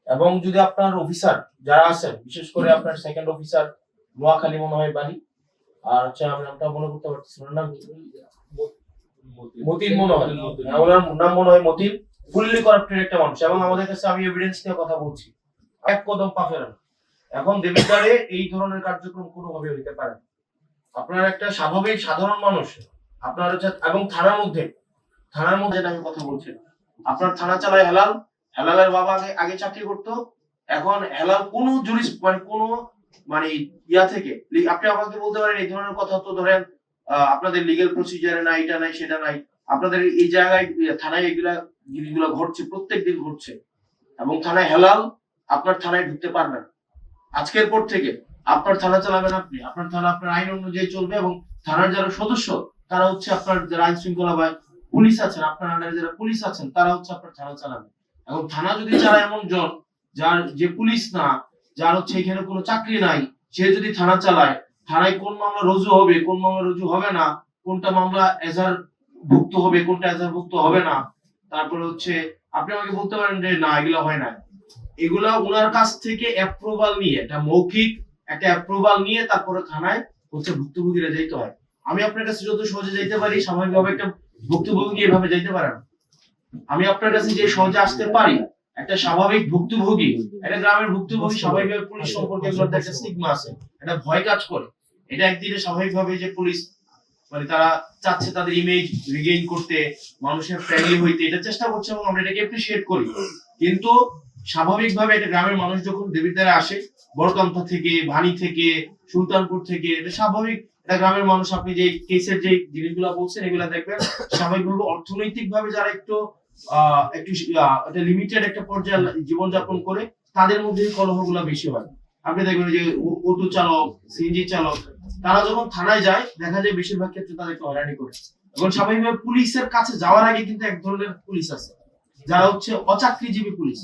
এবং যদি আপনার অফিসার যারা আছেন, বিশেষ করে আপনার সেকেন্ড অফিসার নোয়াখালী মনে হয় বাড়ি, আর হচ্ছে আমি নামটা মনে করতে পারতেছি না, মতিন মনে হয়, ওনার নাম মনে হয় মতিন, ফুললি করাপ্টেড একটা মানুষ। এবং আমাদের কাছে আমি এভিডেন্স নিয়ে কথা বলছি, এক কদম পা ফেরান। এখন দেবিদ্বারে এই ধরনের কার্যক্রম কোনোভাবে হইতে পারে না। আপনার একটা স্বাভাবিক সাধারণ মানুষ আপনার হচ্ছে, এবং থানার মধ্যে আমি কথা বলছি, আপনার থানা চালায় হেলাল, হেলালের বাবা আগে আগে চাকরি করতো। এখন হেলাল কোন মানে কোন মানে ইয়া থেকে আপনি আমাকে বলতে পারেন এই ধরনের কথা, তো ধরেন আপনাদের লিগ্যাল প্রসিজারে নাই, এটা নাই সেটা নাই, আপনাদের এই জায়গায় থানায় এগুলা জিনিসগুলো ঘটছে, প্রত্যেকদিন ঘটছে। এবং থানায় হেলাল আপনার থানায় ঢুকতে পারবেন আজকের পর থেকে। আপনার থানা চালাবেন আপনি, আপনার থানা আপনার আইন অনুযায়ী চলবে, এবং থানার যারা সদস্য তারা হচ্ছে আপনার যারা আইন শৃঙ্খলা বা পুলিশ আছেন, আপনার আন্ডারে যারা পুলিশ আছেন তারা হচ্ছে আপনার থানা চালাবে। এবং থানা যদি চালায় এমন জন যার যে পুলিশ না, যার হচ্ছে এখানে কোনো চাকরি নাই, সে যদি থানা চালায়, থানায় কোন মামলা রুজু হবে, কোন মামলা রুজু হবে না, কোনটা মামলা এজার ভুক্ত হবে, কোনটা এজার ভুক্ত হবে না, তারপরে হচ্ছে আপনি আমাকে বলতে পারেন যে না এগুলো হয় না, এগুলা ওনার কাছ থেকে অ্যাপ্রুভাল নিয়ে, এটা মৌখিক একটা অ্যাপ্রুভাল নিয়ে তারপরে থানায় হচ্ছে ভুক্তভোগীরা যাইতে হয়। আমি আপনার কাছে যত সহজে যাইতে পারি, স্বাভাবিকভাবে একটা ভুক্তভোগী এভাবে যাইতে পারে না। আমি আপনার কাছে যে সহজে আসতে পারি, একটা স্বাভাবিক ভুক্তভোগী, একটা গ্রামের ভুক্তভোগী স্বাভাবিকভাবে পুলিশ সম্পর্কে এগুলোর একটা স্টিগমা আছে, এটা ভয় কাজ করে। এটা একদিকে স্বাভাবিকভাবে যে পুলিশ মানে তারা চাচ্ছে তাদের ইমেজ রিগেইন করতে, মানুষের ফ্রেন্ডলি হইতে, এটা চেষ্টা করছে এবং আমরা এটাকে অ্যাপ্রিশিয়েট করি। কিন্তু স্বাভাবিকভাবে একটা গ্রামের মানুষ যখন দেবিদ্বারে আসে, বড়কান্থা থেকে, ভানি থেকে, সুলতানপুর থেকে, এটা স্বাভাবিক একটা গ্রামের মানুষ, আপনি যে কেসের যে জিনিসগুলো বলছেন এগুলা দেখবেন স্বাভাবিকভাবে অর্থনৈতিক ভাবে যারা একটু একটা লিমিটেড একটা পর্যায়ে জীবনযাপন করে, তাদের মধ্যে কলহগুলো বেশি হয়। আপনি দেখবেন যে অটো চালক, সিএনজি চালক, তারা যখন থানায় যায় দেখা যায় বেশিরভাগ ক্ষেত্রে তাদেরকে হয়রানি করে। এবং স্বাভাবিকভাবে পুলিশের কাছে যাওয়ার আগে কিন্তু এক ধরনের পুলিশ আছে যারা হচ্ছে অচাকরিজীবী পুলিশ,